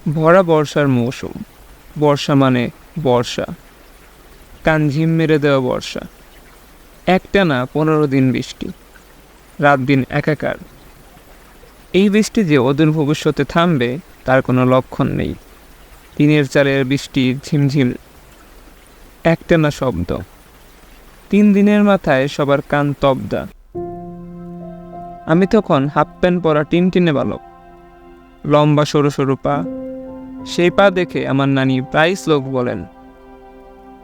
ভরা বর্ষার মৌসুম। বর্ষা মানে বর্ষা, কান ঝিম মেরে দেওয়া বর্ষা। একটানা 15 দিন বৃষ্টি, রাত দিন একাকার। এই বৃষ্টি যে অদূর ভবিষ্যতে থামবে তার কোনো লক্ষণ নেই। টিনের চালের বৃষ্টি ঝিমঝিম একটানা শব্দ। 3 দিনের মাথায় সবার কান তবদা। আমি তখন হাফ প্যান্ট পরা টিনটিনে বালক, লম্বা সরু সরু পা। সেই পা দেখে আমার নানি প্রায় শ্লোক বলেন,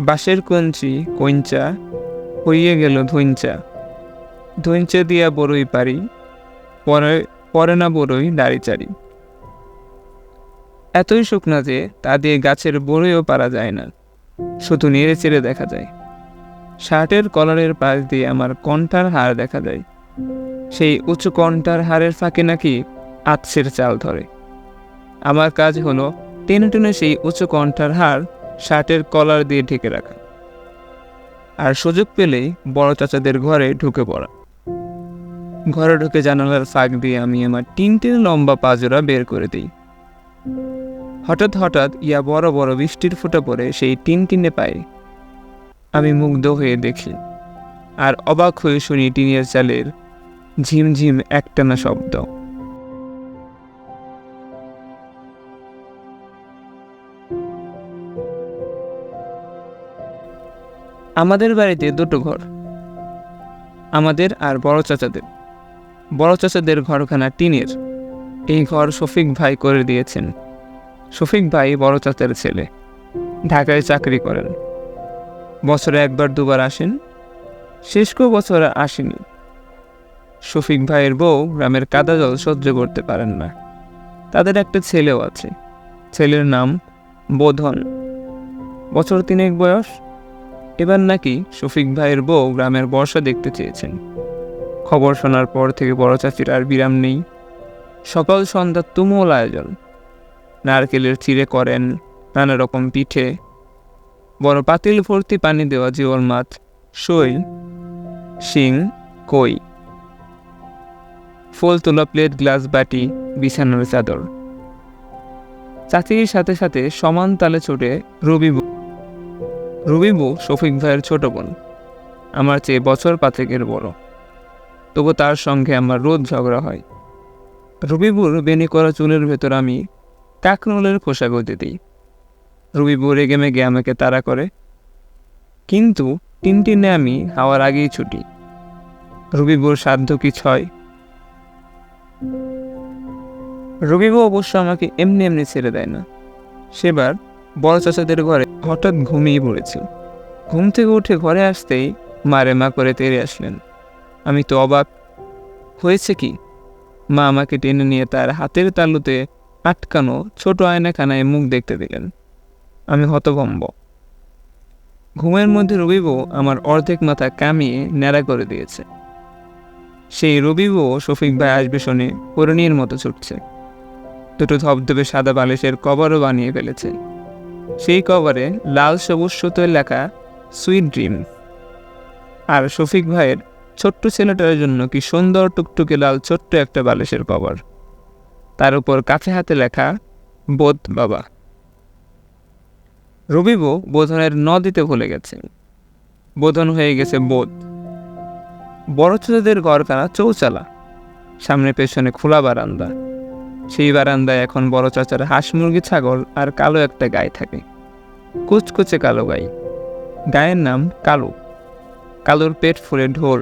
বাঁশের কঞ্চা হইয়ে গেল ধৈঞ্চা, ধৈঞ্চা দিয়া বড়ই পারি, পরে পরে না বড়ই দাড়িচারি। এতই শুকনা যে তা দিয়ে গাছের বড়ইও পারা যায় না, শুধু নেড়ে চেড়ে দেখা যায়। শার্টের কলারের পাশ দিয়ে আমার কণ্ঠার হাড় দেখা যায়। সেই উঁচু কণ্ঠার হাড়ের ফাঁকে নাকি আতসের চাল ধরে। আমার কাজ হলো টেনে টেনে সেই উঁচু কণ্ঠার হাড় শার্টের কলার দিয়ে ঢেকে রাখা, আর সুযোগ পেলেই বড় চাচাদের ঘরে ঢুকে পড়া। ঘরে ঢুকে জানালার ফাঁক দিয়ে আমি আমার 3টে লম্বা পাজোড়া বের করে দিই। হঠাৎ হঠাৎ ইয়া বড় বড় বৃষ্টির ফোঁটা পড়ে সেই টিনটিনে পায়ে। আমি মুগ্ধ হয়ে দেখি আর অবাক হয়ে শুনি টিনের চালের ঝিমঝিম একটানা শব্দ। আমাদের বাড়িতে 2টো ঘর, আমাদের আর বড় চাচাদের। বড় চাচাদের ঘরখানা টিনের। এই ঘর শফিক ভাই করে দিয়েছেন। শফিক ভাই বড় চাচার ছেলে, ঢাকায় চাকরি করেন। বছরে 1-2বার আসেন, শেষ বছর আসেনি। শফিক ভাইয়ের বউ গ্রামের কাদা জল সহ্য করতে পারেন না। তাদের একটা ছেলেও আছে, ছেলের নাম বোধন, বছর 3 বয়স। এবার নাকি শফিক ভাইয়ের বউ গ্রামের বর্ষা দেখতে চেয়েছেন। খবর শোনার পর থেকে বড় চাচির আর বিরাম নেই। সকাল সন্ধ্যা তুমুল আয়োজন। নারকেলের চিড়ে করেন, নানা রকম পিঠে, বড় পাতিল ভর্তি পানি দেওয়া জিওল মাছ, শৈল, শিং, কই, ফুল তোলা প্লেট, গ্লাস, বাটি, বিছানার চাদর। চাচির সাথে সাথে সমান তালে ছোটে রুবিবু শফিক ভাইয়ের ছোট বোন, আমার চেয়ে বছর 5 বড়। তবু তার সঙ্গে আমার রোজ ঝগড়া হয়। রবিবুর বেনি করা চুলের ভেতর আমি কাকরোলের খোসা গজে দিই। রবিবু রেগে মেগে আমাকে তাড়া করে, কিন্তু টিনটিনে আমি হাওয়ার আগেই ছুটি। রবিবুর সাধ্য কি ছয়। রবিবু অবশ্য আমাকে এমনি এমনি ছেড়ে দেয় না। সেবার বড় চাচাদের ঘরে হঠাৎ ঘুমিয়ে পড়েছি। ঘুম থেকে উঠে ঘরে আসতেই মারে মা করে তেড়ে আসলেন। আমি তো অবাক। হয়েছে কি? মা আমাকে টেনে নিয়ে তার হাতের তালুতে আটকানো ছোট আয়নাখানায় মুখ দেখতে দিলেন। আমি হতভম্ব। ঘুমের মধ্যে রবিবু আমার অর্ধেক মাথা কামিয়ে ন্যাড়া করে দিয়েছে। সেই রবিবু শফিক ভাই আসবে শুনে হরিণীর মতো ছুটছে। 2টো ধবধবে সাদা বালিশের কভারও বানিয়ে ফেলেছে। সেই কভারে লাল সবুজ সুতোয় লেখা সুইট ড্রিম। আর শফিক ভাইয়ের ছোট্ট ছেলেটার জন্য কি সুন্দর টুকটুকে লাল ছোট্ট একটা বালিশের কভার, তার উপর কাছে হাতে লেখা বোধ বাবা। রবিবু বোধনের দিতে ভুলে গেছে, বোধন হয়ে গেছে বোধ। বড় ছোটদের ঘরখানা চৌচালা, সামনে পেছনে খোলা বারান্দা। সেই বারান্দায় এখন বড় চাচার হাঁস মুরগি ছাগল আর কালো একটা গাই থাকে, কুচকুচে কালো গাই। গায়ের নাম কালু। কালুর পেট ফুলে ঢোল।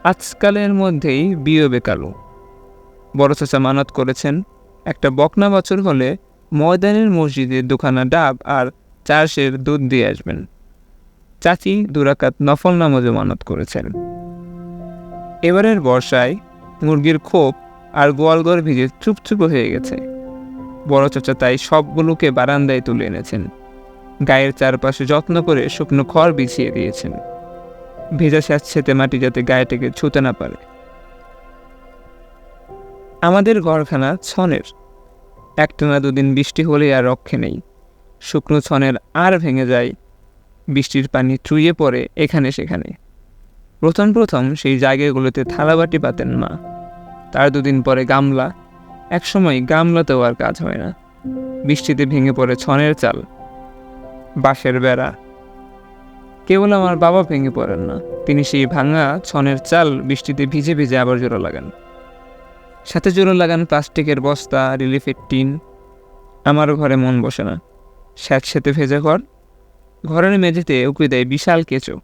আজকালের মধ্যেই বিয়ে কালু। বড় চাচা মানত করেছেন, একটা বকনা বছর হলে ময়দানের মসজিদে 2খানা ডাব আর 4 সের দুধ দিয়ে আসবেন। চাচি 2 রাকাত নফল নামাজও মানত করেছেন। এবারের বর্ষায় মুরগির খোপ আর গোয়ালঘর ভিজে চুপচুপ হয়ে গেছে। বড় চাচা তাই সবগুলোকে বারান্দায় তুলে এনেছেন। গায়ের চারপাশে যত্ন করে শুকনো খড় বিছিয়ে দিয়েছেন, ভেজা স্যাঁতসেঁতে মাটি যাতে গায়েটাকে ছুঁতে না পারে। আমাদের ঘরখানা ছনের। একটানা 2 দিন বৃষ্টি হলে আর রক্ষে নেই। শুকনো ছনের আর ভেঙে যায়। বৃষ্টির পানি চুইয়ে পড়ে এখানে সেখানে। প্রথম সেই জায়গাগুলোতে থালাবাটি পাতেন মা। তার 2 দিন পরে গামলা। একসময় গামলাতেও আর কাজ হয় না। বৃষ্টিতে ভেঙে পড়ে ছনের চাল, বাঁশের বেড়া। কেবল আমার বাবা ভেঙে পড়েন না, তিনি সেই ভাঙা ছনের চাল বৃষ্টিতে ভিজে ভিজে আবার জোড়া লাগান। সাথে জোড়া লাগান প্লাস্টিকের বস্তা, রিলিফের টিন। আমার ঘরে মন বসে না। স্যাঁতস্যাঁতে ভেজা ঘর, ঘরের মেঝেতে উঁকি দেয় বিশাল কেঁচো,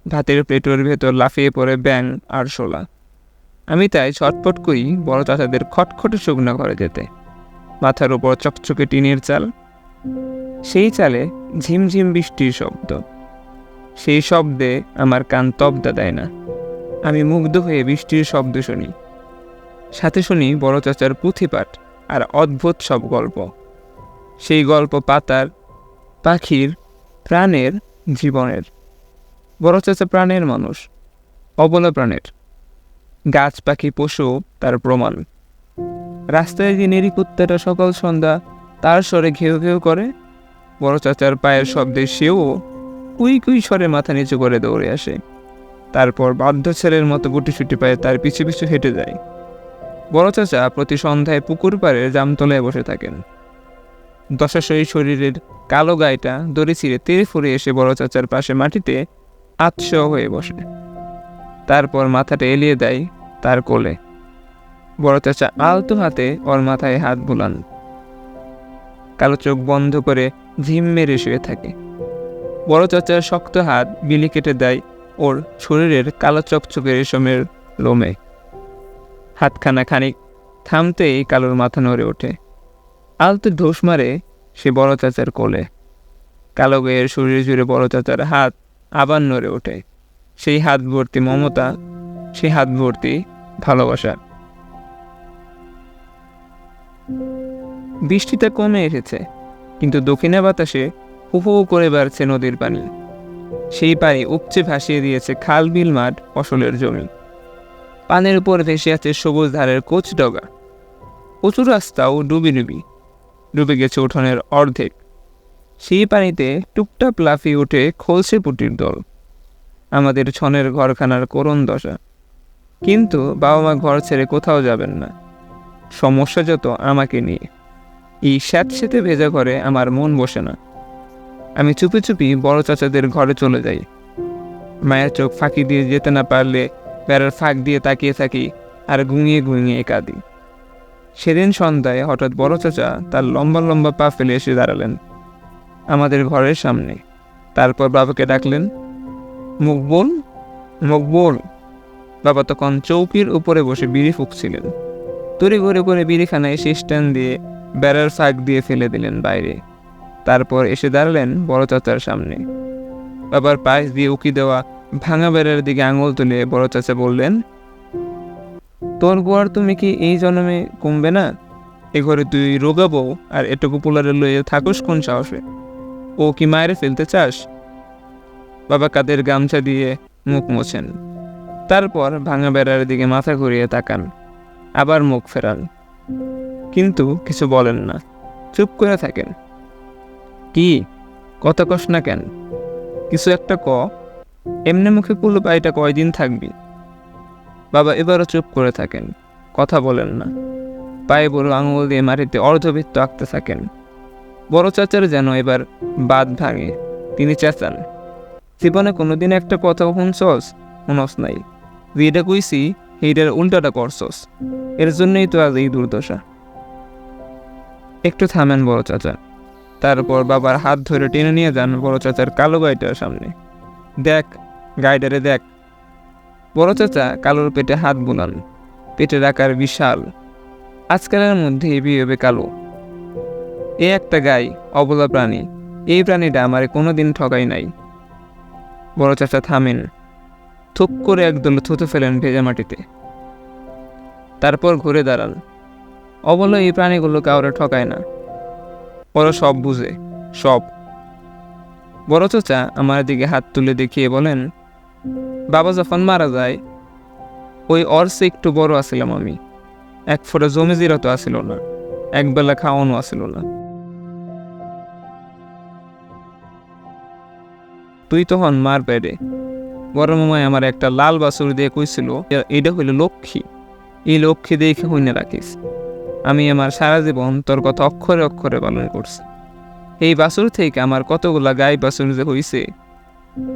ভাতের প্লেটের ভেতর লাফিয়ে পড়ে ব্যাঙ আর শোলা। আমি তাই ছটপট করি বড় চাচাদের খটখটে শুকনা ঘরে যেতে। মাথার উপর চকচকে টিনের চাল, সেই চালে ঝিমঝিম বৃষ্টির শব্দ। সেই শব্দে আমার কান তবদা দেয় না। আমি মুগ্ধ হয়ে বৃষ্টির শব্দ শুনি, সাথে শুনি বড় চাচার পুঁথিপাঠ আর অদ্ভুত সব গল্প। সেই গল্প পাতার, পাখির, প্রাণের, জীবনের। বড় চাচা প্রাণের মানুষ, অবলা প্রাণের। গাছ, পাখি, পশু তার প্রমাণ। রাস্তায় যে নিরিকুত্তাটা সকাল সন্ধ্যা তার স্বরে ঘেউ ঘেউ করে, বড় চাচার পায়ের শব্দে সেও কুই কুই স্বরে মাথা নিচু করে দৌড়ে আসে। তারপর বাধ্য ছেলের মতো গুটিসুটি পায়ে তার পিছু পিছু হেঁটে যায়। বড় চাচা প্রতি সন্ধ্যায় পুকুর পাড়ে জামতলায় বসে থাকেন। দশাশয়ী শরীরের কালো গায়েটা দড়ি ছিঁড়ে তেড়ে ফুরে এসে বড় চাচার পাশে মাটিতে আতশোয়া হয়ে বসে। তারপর মাথাটা এলিয়ে দেয় তার কোলে। বড় চাচা আলতো হাতে ওর মাথায় হাত বুলান। কালো চোখ বন্ধ করে ঝিম মেরে শুয়ে থাকে। বড় চাচার শক্ত হাত বিলি কেটে দেয় ওর শরীরের কালো চকচকে রেশমের লোমে। হাতখানা খানিক থামতেই কালোর মাথা নড়ে ওঠে। আলতো ঢোস মারে সে বড় চাচার কোলে। কালো গায়ের শরীর জুড়ে বড় চাচার হাত আবার নড়ে ওঠে। সেই হাত ভর্তি মমতা, সেই হাত ভর্তি ভালোবাসা। বৃষ্টিটা কমে এসেছে, কিন্তু দক্ষিণা বাতাসে হু হু করে বাড়ছে নদীর পানি। সেই পানি উপচে ভাসিয়ে দিয়েছে খাল, বিল, মাঠ, ফসলের জমি। পানের উপর ভেসে আছে সবুজ ধারের কোচ ডগা। উঁচু রাস্তাও ডুবে গেছে উঠোনের অর্ধেক। সেই পানিতে টুকটাক লাফিয়ে উঠে খলসে পুটির দল। আমাদের ছনের ঘরখানার করুণ দশা। কিন্তু বাবা মা ঘর ছেড়ে কোথাও যাবেন না। সমস্যা যত আমাকে নিয়ে। এই স্যাঁতস্যাঁতে ভেজা ঘরে আমার মন বসে না। আমি চুপি চুপি বড় চাচাদের ঘরে চলে যাই। মায়ের চোখ ফাঁকি দিয়ে যেতে না পারলে বেড়ার ফাঁক দিয়ে তাকিয়ে থাকি আর ঘুমিয়ে ঘুমিয়ে কাঁদি। সেদিন সন্ধ্যায় হঠাৎ বড় চাচা তার লম্বা লম্বা পা ফেলে এসে দাঁড়ালেন আমাদের ঘরের সামনে। তারপর বাবাকে ডাকলেন, মকবুল, মকবুল। বাবা তখন চৌকির উপরে বসে বিড়ি ফুঁকছিলেন। তড়ি ঘরে করে বিড়িখানায় শেষ টান দিয়ে বেড়ার ফাঁক দিয়ে ফেলে দিলেন বাইরে। তারপর এসে দাঁড়ালেন বড় চাচার সামনে। বাবার পাশ দিয়ে উকি দেওয়া ভাঙা বেড়ার দিকে আঙুল তুলে বড় চাচা বললেন, তোর গোয়ার তুমি কি এই জন্মে কমবে না? এ ঘরে তুই রোগাবো আর এটুকু পোলারে লইয়ে থাকুস কোন সাহসে? ও কি মায়ের ফেলতে চাস? বাবা কাদের গামছা দিয়ে মুখ মোছেন। তারপর ভাঙা বেড়ার দিকে মাথা ঘুরিয়ে তাকান, আবার মুখ ফেরান, কিন্তু কিছু বলেন না, চুপ করে থাকেন। কি কথা কস না কেন? কিছু একটা ক। এমনি মুখে কুলো পাইটা কয়দিন থাকবি? বাবা এবারও চুপ করে থাকেন, কথা বলেন না। পায়ে বড় আঙুল দিয়ে মাটিতে অর্ধবৃত্ত আঁকতে থাকেন। বড় চাচার যেন এবার বাদ ভাঙে। তিনি চেঁচান, জীবনে কোনোদিন একটা কথা শুনস নাই? যেটা কইছি এইটার উল্টাটা করছস, এর জন্যই তো আজ এই দুর্দশা। একটু থামেন বড় চাচা। তারপর বাবার হাত ধরে টেনে নিয়ে যান বড় চাচার কালো গাইটার সামনে। দেখ গাইডারে দেখ। বড় চাচা কালোর পেটে হাত বুলান। পেটের আকার বিশাল। আজকালের মধ্যে বিয়ে হবে কালো। এ একটা গাই, অবলা প্রাণী। এই প্রাণীটা আমারে কোনোদিন ঠকাই নাই। বড় চাচা থামেন, থুক করে একদল থুতু ফেলেন ভেজা মাটিতে। তারপর ঘুরে দাঁড়ান। অবলা এই প্রাণীগুলো কাউরে ঠকায় না, ওরা সব বুঝে, সব। বড় চাচা আমার দিকে হাত তুলে দেখিয়ে বলেন, বাবা যখন মারা যায় ওই অর্সে একটু বড় আছিলাম আমি। এক ফোঁটা জমি জিরাতো আসিল না, একবেলা খাওয়ানো আসিল না। তুই তখন মার পেটে। বড় মামায় আমার একটা লাল বাছুর দিয়ে কইছিল, এটা হইল লক্ষ্মী, এই লক্ষ্মী দেখে হইনে রাখিস। আমি আমার সারা জীবন তোর কথা অক্ষরে অক্ষরে পালন করছি। এই বাছুর থেকে আমার কতগুলা গাই বাছুর যে হইছে,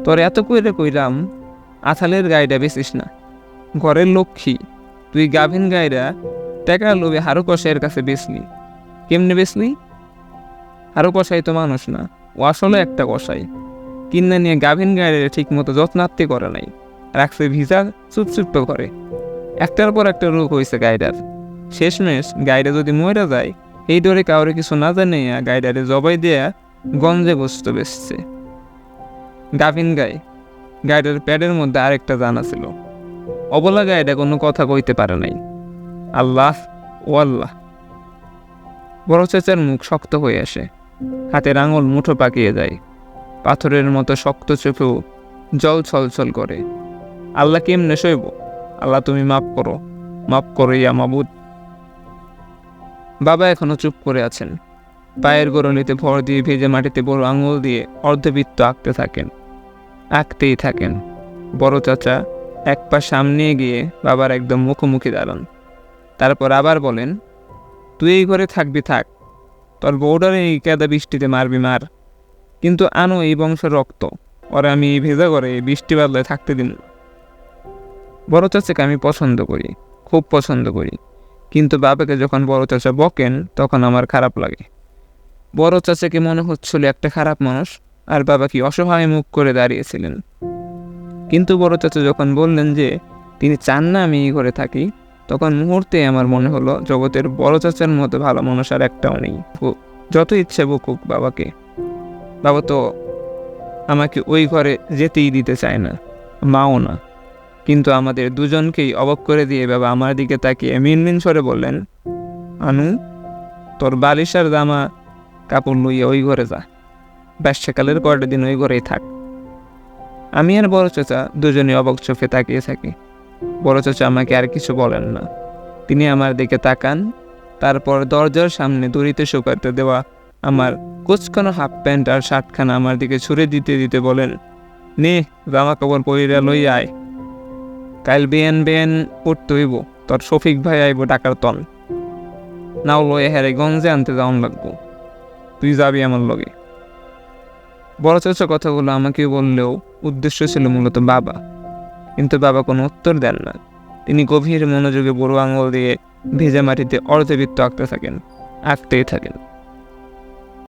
তোর এত কইরে কইরাম আথালের গাইটা বেচিস না। ঘরের লক্ষ্মী তুই গাভিন গাইরা টাকা লোভে হারু কষাইয়ের কাছে বেচলি। কেমনে বেচলি? হারু কষাই তো মানুষ না, ও আসলে একটা কষাই। কিনে নিয়ে গাভিন গাইরে ঠিক মতো যত্নার্থে করে নাই, রাখছে ভিজা চুপচুপ করে। একটার পর একটা রোগ হয়েছে গাইডার। শেষমেশ গাইডা যদি মরে যায়, এই ডরে কাউরে কিছু না জানে গাইডারে জবাই দেয়া গঞ্জে বস্তু বেসছে। গাভিন গাইডার প্যাডের মধ্যে আরেকটা জানা ছিল। অবলা গাইডা কোনো কথা কইতে পারে নাই। আল্লাহ ও আল্লাহ। বড় চাচার মুখ শক্ত হয়ে আসে, হাতের আঙুল মুঠো পাকিয়ে যায়, পাথরের মতো শক্ত চোখেও জল ছলছল করে। আল্লাহ কেমনে সইব? আল্লাহ তুমি মাফ করো ইয়া মাবুদ। বাবা এখনো চুপ করে আছেন, পায়ের গোড়ালিতে ভর দিয়ে ভেজে মাটিতে বড় আঙুল দিয়ে অর্ধবৃত্ত আঁকতেই থাকেন। বড় চাচা এক পা সামনে গিয়ে বাবার একদম মুখোমুখি দাঁড়ান। তারপর আবার বলেন, তুই এই ঘরে থাকবি থাক, তোর বউডারে এই কেদা বৃষ্টিতে মারবি মার, কিন্তু আনো এই বংশের রক্ত, ওরা আমি এই ভেজা করে এই বৃষ্টি বাদলায় থাকতে দিন। বড় চাচাকে আমি পছন্দ করি, খুব পছন্দ করি, কিন্তু বাবাকে যখন বড় চাচা বকেন তখন আমার খারাপ লাগে। বড় চাচাকে মনে হচ্ছিল একটা খারাপ মানুষ, আর বাবা কি অসহায় মুখ করে দাঁড়িয়েছিলেন। কিন্তু বড় চাচা যখন বললেন যে তিনি চান না আমি এই ঘরে থাকি, তখন মুহূর্তে আমার মনে হলো জগতের বড় চাচার মতো ভালো মানুষ আর একটাও নেই। যত ইচ্ছে বকুক বাবাকে, বাবা তো আমাকে ওই ঘরে যেতেই দিতে চায় না, মাও না। কিন্তু আমাদের দুজনকেই অবাক করে দিয়ে বাবা আমার দিকে তাকিয়ে মিনমিন স্বরে বললেন, আনু, তোর বালিশার জামা কাপড় লইয়া ওই ঘরে যা, ব্যবসাকালের কয়টা দিন ওই ঘরেই থাক। আমি আর বড় চাচা দুজনে অবাক চোখে তাকিয়ে থাকি। বড় চাচা আমাকে আর কিছু বলেন না, তিনি আমার দিকে তাকান, তারপর দরজার সামনে দড়িতে শুকাতে দেওয়া আমার কোচকানো হাফ প্যান্ট আর শার্টখানা আমার দিকে ছুঁড়ে দিতে দিতে বলেন, নে জামা কাপড় পরিরা লই আয়, কাল বেন পড়তে হইব, তোর শফিক ভাই আইব টাকার তন, নাও লয়ে হেরে গঞ্জে আনতে যাওয়ান লাগবো, তুই যাবি আমার লগে। বড় চাচা কথাগুলো আমাকে বললেও উদ্দেশ্য ছিল মূলত বাবা, কিন্তু বাবা কোনো উত্তর দেন না। তিনি গভীর মনোযোগে বড় আঙুল দিয়ে ভেজা মাটিতে অর্ধবৃত্ত আঁকতেই থাকেন।